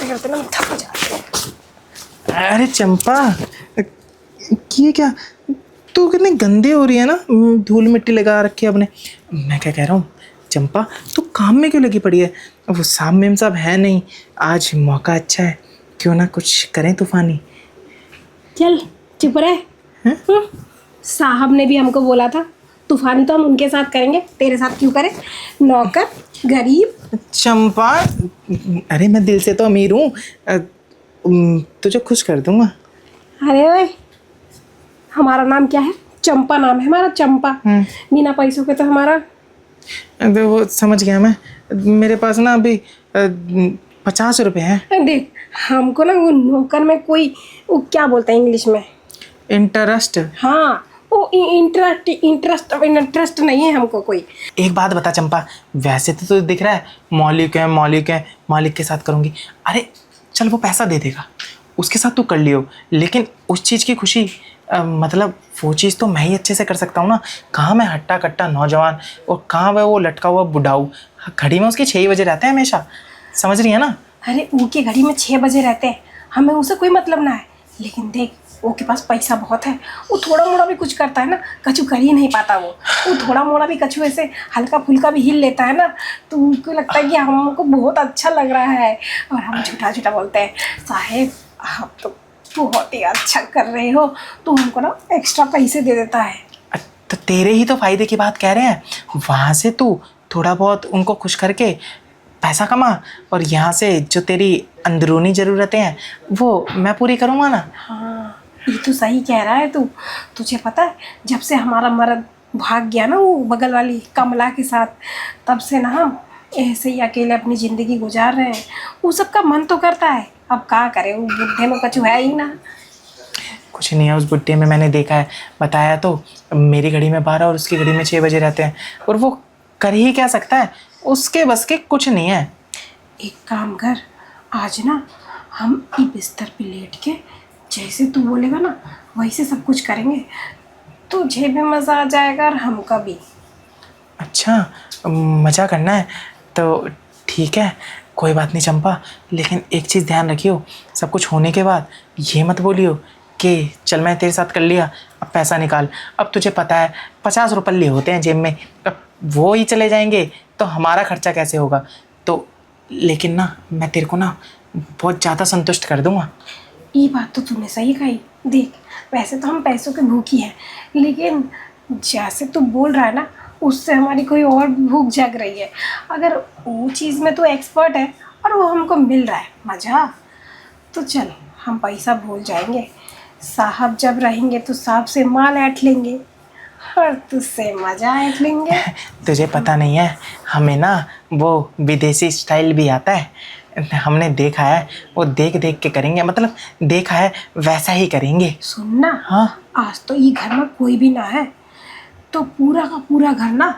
करते करते ना मैं थक जाती हूँ। अरे चंपा, ये क्या, तू कितनी गंदी हो रही है ना, धूल मिट्टी लगा रखी है अपने। मैं क्या कह रहा हूँ चंपा, तू काम में क्यों लगी पड़ी है? वो साहब मेम साहब है नहीं, आज मौका अच्छा है, क्यों ना कुछ करें तूफानी। चल चुप रहे। साहब ने भी हमको बोला था तूफानी तो हम उनके साथ करेंगे, तेरे साथ क्यों करें? नौकर गरीब। चंपा, अरे मैं दिल से तो अमीर हूँ, तुझे खुश कर दूंगा। अरे ओए, हमारा नाम क्या है? चंपा नाम है हमारा, चंपा। बिना पैसों के तो हमारा। वो समझ गया मैं, मेरे पास ना अभी 50 रुपए हैं। देख, हमको ना वो नौकर में कोई, वो क्या बोलते हैं इंग्लिश में? इंटरेस्ट। हाँ, वो इंटरेस्ट नहीं है हमको कोई। एक बात बता चंपा, वैसे तो तुझे दिख रहा है मौलिक है, मौलिक है, मालिक के साथ करूँगी। अरे चल वो पैसा दे देगा, उसके साथ तू कर लियो, लेकिन उस चीज़ की खुशी मतलब वो चीज़ तो मैं ही अच्छे से कर सकता हूँ ना। कहाँ मैं हट्टा कट्टा नौजवान और कहाँ वह वो लटका हुआ बुढ़ाऊ, घड़ी में उसके 6 बजे रहते हैं हमेशा, समझ रही है ना? अरे ऊके घड़ी में 6 बजे रहते हैं, हमें उसे कोई मतलब ना है। लेकिन देख, वो के पास पैसा बहुत है, वो थोड़ा मोड़ा भी कुछ करता है ना, कछु कर ही नहीं पाता। वो थोड़ा मोड़ा भी कछु ऐसे हल्का फुल्का भी हिल लेता है ना, तो उनको लगता है कि हमको बहुत अच्छा लग रहा है। और हम झूठा झूठा बोलते हैं, साहेब आप तो बहुत ही अच्छा कर रहे हो, तो हमको ना एक्स्ट्रा पैसे दे देता है। तो तेरे ही तो फायदे की बात कह रहे हैं, वहाँ से तू थोड़ा बहुत उनको खुश करके पैसा कमा, और यहाँ से जो तेरी अंदरूनी ज़रूरतें हैं वो मैं पूरी करूँगा ना। हाँ, ये तो सही कह रहा है तू। तुझे पता है, जब से हमारा मर्द भाग गया ना वो बगल वाली कमला के साथ, तब से ना हम ऐसे ही अकेले अपनी ज़िंदगी गुजार रहे हैं। वो सबका मन तो करता है, अब क्या करे, वो बुढ़े में कछु है ही ना। कुछ नहीं है उस बुढ़े में, मैंने देखा है, बताया तो, मेरी घड़ी में 12 और उसकी घड़ी में 6 बजे रहते हैं, और वो कर ही क्या सकता है, उसके बस के कुछ नहीं है। एक काम कर, आज ना हम ई बिस्तर पे लेट के जैसे तू बोलेगा ना वैसे सब कुछ करेंगे, तुझे भी मज़ा आ जाएगा और हमका भी। अच्छा, मज़ा करना है तो ठीक है, कोई बात नहीं चंपा, लेकिन एक चीज़ ध्यान रखियो, सब कुछ होने के बाद ये मत बोलियो कि चल मैं तेरे साथ कर लिया, अब पैसा निकाल। अब तुझे पता है 50 रुपये होते हैं जेब में, अब वो ही चले जाएंगे तो हमारा खर्चा कैसे होगा? तो लेकिन ना मैं तेरे को ना बहुत ज़्यादा संतुष्ट कर दूँगा। ये बात तो तूने सही कही। देख, वैसे तो हम पैसों के भूखी हैं, लेकिन जैसे तू बोल रहा है ना, उससे हमारी कोई और भूख जग रही है। अगर वो चीज़ में तो एक्सपर्ट है और वो हमको मिल रहा है मज़ा, तो चल हम पैसा भूल जाएंगे। साहब जब रहेंगे तो साहब से माल ऐंठ लेंगे और तुझसे मज़ा ऐंठ लेंगे। तुझे पता नहीं है, हमें ना वो विदेशी स्टाइल भी आता है, हमने देखा है, वो देख देख के करेंगे, मतलब देखा है वैसा ही करेंगे। सुनना, हाँ, आज तो ये घर में कोई भी ना है, तो पूरा का पूरा घर ना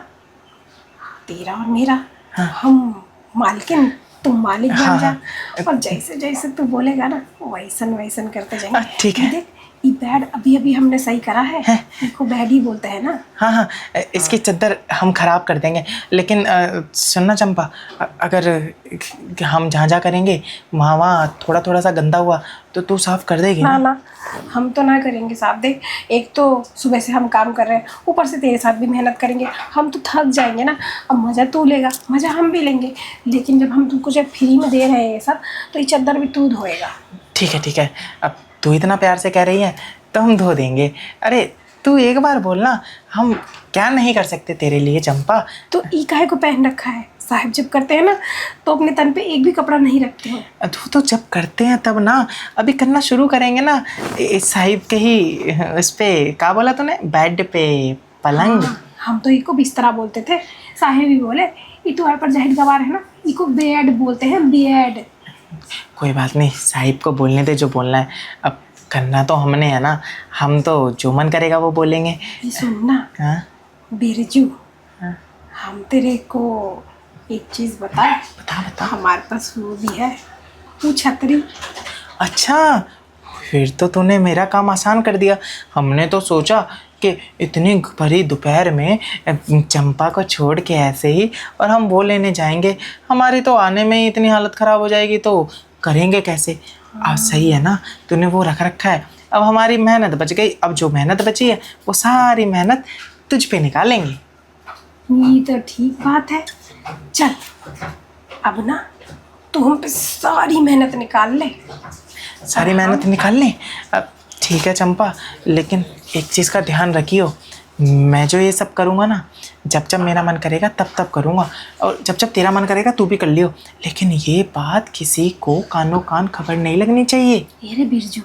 तेरा और मेरा। हाँ। हम मालकिन, तुम मालिक बन हाँ, जा, और जैसे जैसे तू बोलेगा ना वैसन वैसन करते जाएंगे। ठीक है। देख, ये बेड अभी अभी हमने सही करा है, इसको बेड ही बोलते हैं ना। हाँ हाँ, इसकी चद्दर हम ख़राब कर देंगे, लेकिन सुनना चंपा, अगर हम जहाँ जहाँ करेंगे वहाँ वहाँ थोड़ा थोड़ा सा गंदा हुआ तो तू साफ़ कर देगी ना ना? ना, हम तो ना करेंगे साहब। देख, एक तो सुबह से हम काम कर रहे हैं, ऊपर से तेरे साथ भी मेहनत करेंगे, हम तो थक जाएंगे ना। अब मज़ा तू लेगा, मज़ा हम भी लेंगे, लेकिन जब हम तुमको जब फ्री में दे रहे हैं ये सब, तो ये चद्दर भी तू धोएगा। ठीक है ठीक है, अब तू इतना प्यार से कह रही है तो हम धो देंगे। अरे तू एक बार बोलना, हम क्या नहीं कर सकते तेरे लिए चंपा। तो ई काहे को पहन रखा है? साहब जब करते हैं ना तो अपने तन पे एक भी कपड़ा नहीं रखते हैं। तो जब करते हैं तब ना, अभी करना शुरू करेंगे ना, इस साहिब के ही इस पे क्या बोला तूने, बेड पे, पलंग। हाँ, हम तो इको बिस्तरा बोलते थे, साहेब भी बोले। ये तुम्हारे पर जाहिर गवार है ना, इको बेड बोलते हैं, बेड। कोई बात नहीं, साहिब को बोलने दे जो बोलना है, अब करना तो हमने है ना, हम तो जो मन करेगा वो बोलेंगे। ये सुन ना, हाँ बिरजू, हाँ, हम तेरे को एक चीज़ बता, बता बता। हमारे पास वो भी है, वो छतरी। अच्छा, फिर तो तूने मेरा काम आसान कर दिया। हमने तो सोचा कि इतनी भरी दोपहर में चंपा को छोड़ के ऐसे ही और हम वो लेने जाएंगे, हमारी तो आने में ही इतनी हालत ख़राब हो जाएगी, तो करेंगे कैसे? अब सही है ना, तूने वो रख रखा है, अब हमारी मेहनत बच गई। अब जो मेहनत बची है वो सारी मेहनत तुझ पे निकालेंगे। ये तो ठीक बात है। चल अब ना तू हम पे सारी मेहनत निकाल ले। सारी मेहनत निकाल लें? अब ठीक है चंपा, लेकिन एक चीज़ का ध्यान रखियो, मैं जो ये सब करूँगा ना, जब जब मेरा मन करेगा तब तब करूँगा, और जब जब तेरा मन करेगा तू भी कर लियो। लेकिन ये बात किसी को कानो कान खबर नहीं लगनी चाहिए। अरे बिरजू,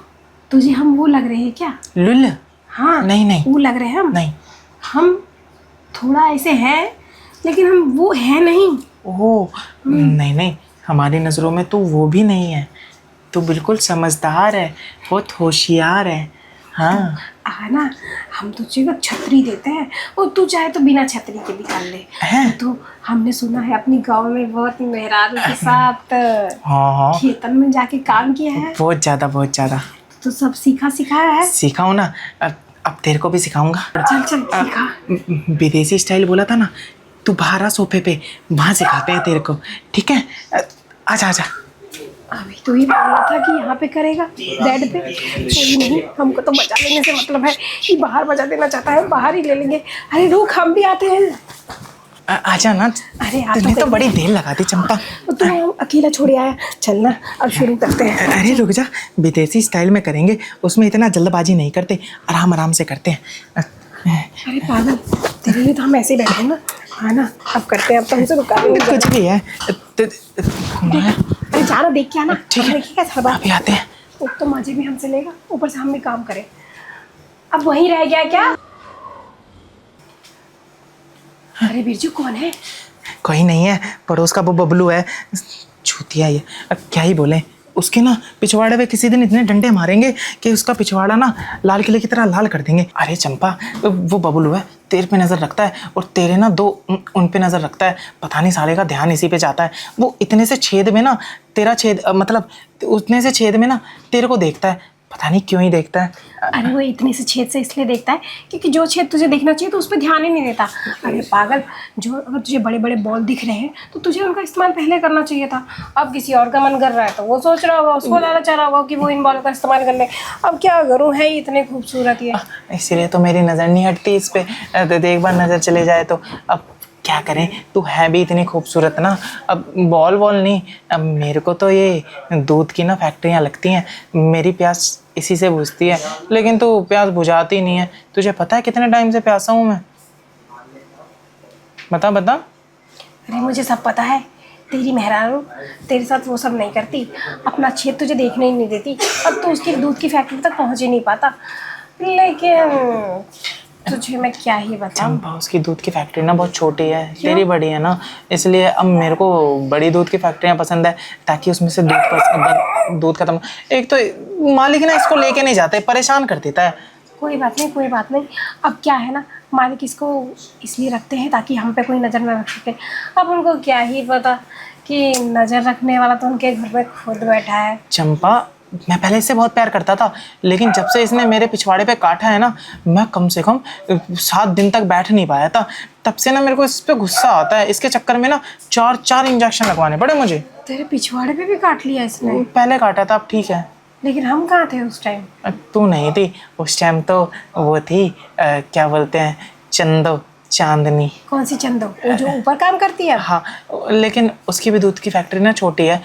तुझे हम वो लग रहे हैं क्या? लुल? हाँ नहीं नहीं वो लग रहे हैं हम। नहीं। हम थोड़ा ऐसे हैं, लेकिन हम वो है नहीं। ओह नहीं नहीं, हमारी नज़रों में तो वो भी नहीं है। तू बिल्कुल समझदार है, बहुत होशियार है। हाँ ना, हम तुझे को छतरी देते हैं और तू चाहे तो बिना छतरी के भी कर ले। हैं? तो हमने सुना है अपनी गांव में बहुत मेहरारू के साथ हाँ खेतन में जाके काम किया है। बहुत ज़्यादा तो सब सीखा सिखाया है। सीखा हूँ ना, अब तेरे को भी सिखाऊंगा। चल चल सीखा। विदेशी स्टाइल बोला था ना, तू बाहर आ सोफे पे, वहाँ सिखाते हैं तेरे को, ठीक है? आजा आजा। अभी तो ये बोला था कि यहाँ पे करेगा, बेड पे। कोई नहीं, हमको तो बजा लेने से मतलब है। कि बाहर बजा देना चाहता है, बाहर ही ले लेंगे। अरे रुक, हम भी आते हैं। आजा ना। अरे तूने तो बड़ी देर लगा दी चंपा। तू अकेला छोड़ आया। चल ना अब शुरू करते हैं। अरे रुक जा, विदेशी स्टाइल में करेंगे, उसमें इतना जल्दबाजी नहीं करते, आराम आराम से करते हैं। अरे पागल, तेरे लिए तो हम ऐसे ही बैठे हैं ना। हाँ ना, अब करते हैं। अब तो हमसे रुका नहीं कुछ भी है। अरे जाना देख के आना। ठीक है, देखिए कैसा बात। अभी आते हैं। एक तो मजे भी हमसे लेगा, ऊपर से हम भी काम करें। अब वही रह गया क्या? अरे बिरजू कौन है? कोई नहीं है, पड़ोस का वो बबलू है, छूतिया ये। अब क्या ही बोले, उसके ना पिछवाड़े पे किसी दिन इतने डंडे मारेंगे कि उसका पिछवाड़ा ना लाल किले की तरह लाल कर देंगे। अरे चंपा, वो बबलू है, तेरे पे नज़र रखता है और तेरे ना दो उन पे नज़र रखता है। पता नहीं साले का ध्यान इसी पे जाता है। वो इतने से छेद में ना तेरा छेद, मतलब उतने से छेद में ना तेरे को देखता है, पता नहीं क्यों ही देखता है। अरे वो इतने से छेद से इसलिए देखता है क्योंकि जो छेद तुझे देखना चाहिए तो उस पर ध्यान ही नहीं देता। अरे पागल, जो अगर तुझे बड़े बड़े बॉल दिख रहे हैं तो तुझे उनका इस्तेमाल पहले करना चाहिए था। अब किसी और का मन कर रहा है तो वो सोच रहा होगा, उसको लालच आ रहा होगा कि वो इन बॉलों का इस्तेमाल कर ले। अब क्या करूँ, है ही इतने खूबसूरत ये। इसीलिए तो मेरी नज़र नहीं हटती इस पर। एक बार नज़र चले जाए तो अब क्या करें, तू है भी इतनी खूबसूरत ना। अब बॉल नहीं, अब मेरे को तो ये दूध की ना फैक्ट्रियाँ लगती हैं, मेरी प्यास इसी से बुझती है। लेकिन तू प्यास बुझाती नहीं है। तुझे पता है कितने टाइम से प्यासा हूँ मैं? बता बता। अरे मुझे सब पता है, तेरी मेहरारू तेरे साथ वो सब नहीं करती, अपना छेद तुझे देखने ही नहीं देती। अब तो उसकी दूध की फैक्ट्री तक पहुँच ही नहीं पाता। लेकिन तुझे मैं क्या ही बताऊं। चंपा, उसकी दूध की फैक्ट्री ना बहुत छोटी है, तेरी बड़ी है ना, इसलिए अब मेरे को बड़ी दूध की फैक्ट्रियाँ पसंद है, ताकि उसमें से दूध खत्म। एक तो मालिक ना इसको लेके नहीं जाते, परेशान कर देता है। कोई बात नहीं, कोई बात नहीं। अब क्या है ना, मालिक इसको इसलिए रखते हैं ताकि हम पे कोई नज़र न रख सके। अब उनको क्या ही पता कि नज़र रखने वाला तो उनके घर में खुद बैठा है। चंपा, मैं पहले इससे बहुत प्यार करता था, लेकिन जब से इसने मेरे पिछवाड़े पे काटा है ना, मैं कम से कम 7 दिन तक बैठ नहीं पाया था। तब से ना मेरे को इस पे गुस्सा आता है। इसके चक्कर में ना 4 इंजेक्शन लगवाने पड़े मुझे। तेरे पिछवाड़े पे भी काट लिया इसने? पहले काटा था, अब ठीक है। लेकिन हम कहाँ थे उस टाइम? तू नहीं थी उस टाइम, तो वो थी क्या बोलते हैं, चंदो, चांदनी। कौन सी चंदो? वो जो ऊपर काम करती है? हाँ, लेकिन उसकी भी दूध की फैक्ट्री ना छोटी है।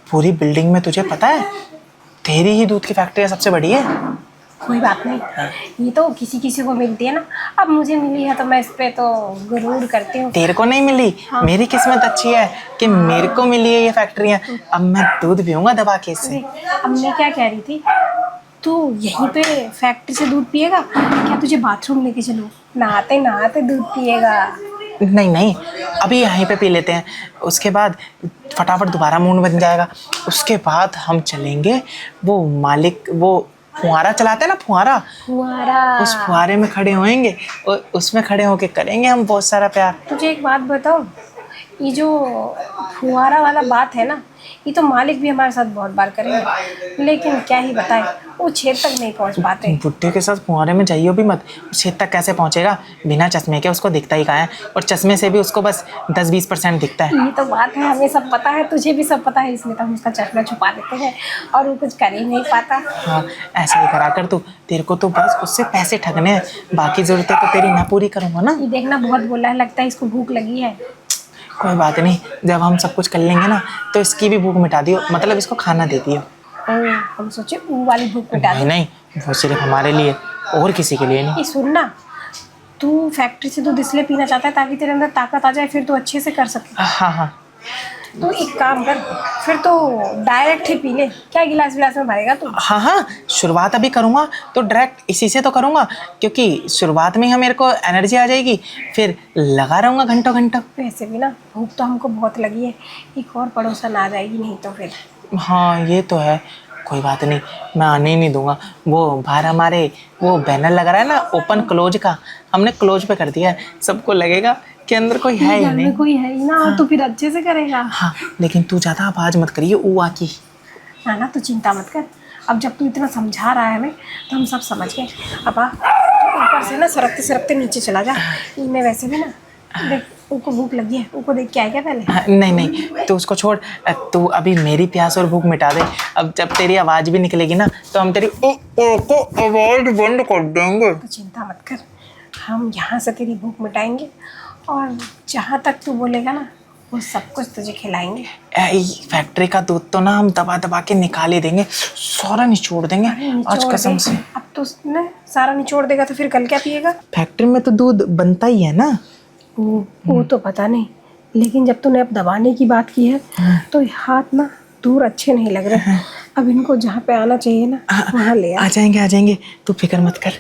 पूरी बिल्डिंग में तुझे पता है, तेरी ही दूध की फैक्ट्री सबसे बड़ी है। कोई बात नहीं, ये तो किसी किसी को मिलती है ना। अब मुझे मिली है तो मैं इस पे तो गुरूर करती हूँ। तेरे को नहीं मिली? हाँ। मेरी किस्मत अच्छी है कि मेरे को मिली है ये फैक्ट्रियाँ। अब मैं दूध पीऊँगा दबा के इससे। अब मैं क्या कह रही थी, तू यहीं पे फैक्ट्री से दूध पिएगा क्या तुझे बाथरूम लेके चलूँ? नहाते नहाते दूध पिएगा? नहीं नहीं, अभी यहीं पे पी लेते हैं, उसके बाद फटाफट दोबारा मूड बन जाएगा। उसके बाद हम चलेंगे, वो मालिक वो फुहारा चलाते हैं ना, फुहारा, उस फुहारे में खड़े होएंगे और उसमें खड़े होके करेंगे हम बहुत सारा प्यार। तुझे एक बात बताऊं, ये जो फुहारा वाला बात है ना, ये तो मालिक भी हमारे साथ बहुत बार करेंगे, लेकिन क्या ही बताएं, वो छेद तक नहीं पहुंच पाते। बुड्ढे के साथ फुहारे में जाइयो भी मत, छेद तक कैसे पहुंचेगा? बिना चश्मे के उसको दिखता ही कहाँ है, और चश्मे से भी उसको बस 10-20% दिखता है। ये तो बात है, हमें सब पता है, तुझे भी सब पता है, इसलिए तो हम उसका चश्मा छुपा देते हैं और वो कुछ कर ही नहीं पाता। हाँ, ऐसा ही करा कर तू, तेरे को तो बस उससे पैसे ठगने हैं, बाकी ज़रूरतें तो तेरी मैं पूरी करूँगा ना। ये देखना, बहुत बोला है, लगता है इसको भूख लगी है। कोई बात नहीं, जब हम सब कुछ कर लेंगे ना तो इसकी भी भूख मिटा दियो, मतलब इसको खाना दे दियो। हम सोचे वो वाली भूख मिटा नहीं दे। नहीं, वो सिर्फ हमारे लिए, और किसी के लिए नहीं। ये सुन ना, तू फैक्ट्री से दूध इसलिए पीना चाहता है ताकि तेरे अंदर ताकत आ जाए, फिर तू अच्छे से कर सके। हाँ हाँ, तो एक काम कर, फिर तो डायरेक्ट ही पी ले, क्या गिलास विलास में भरेगा तू? हाँ हाँ, शुरुआत अभी करूँगा तो डायरेक्ट इसी से तो करूँगा, क्योंकि शुरुआत में ही मेरे को एनर्जी आ जाएगी, फिर लगा रहूँगा घंटों घंटों। वैसे भी ना भूख तो हमको बहुत लगी है, एक और पड़ोसन आ जाएगी नहीं तो फिर। हाँ ये तो है, कोई बात नहीं, मैं आने ही नहीं दूंगा। वो बाहर हमारे वो बैनर लगा रहा है ना ओपन क्लोज का, हमने क्लोज पे कर दिया है, सबको लगेगा कि अंदर कोई है ही घर नहीं। में कोई है ही ना, और तो फिर अच्छे से करेगा। हाँ, लेकिन तू ज़्यादा आवाज़ मत करिए ऊ की। ना ना, तू चिंता मत कर, अब जब तू इतना समझा रहा है हमें तो हम सब समझ गए। अब आ, ऊपर से ना सरकते सरकते नीचे चला जा। मैं वैसे भी ना, देख उनको भूख लगी है, उनको देख के आए क्या पहले? हाँ, नहीं नहीं, तो उसको छोड़, तू अभी मेरी प्यास और भूख मिटा दे। अब जब तेरी आवाज़ भी निकलेगी ना तो हम तेरी को आवाज़ बंद कर देंगे। तो चिंता मत कर, हम यहाँ से तेरी भूख मिटाएंगे और जहाँ तक तू बोलेगा ना वो सब कुछ तुझे खिलाएंगे। फैक्ट्री का दूध तो ना हम दबा दबा के निकाल ही देंगे, सारा निचोड़ देंगे आज निचोड़ कसम दे। से। अब तो उसने सारा निचोड़ देगा तो फिर कल क्या पिएगा? फैक्ट्री में तो दूध बनता ही है ना। वो तो पता नहीं, लेकिन जब तूने अब दबाने की बात की है तो हाथ ना दूर अच्छे नहीं लग रहे। अब इनको जहाँ पे आना चाहिए ना वहाँ ले आ जाएंगे, तू फिक्र मत कर,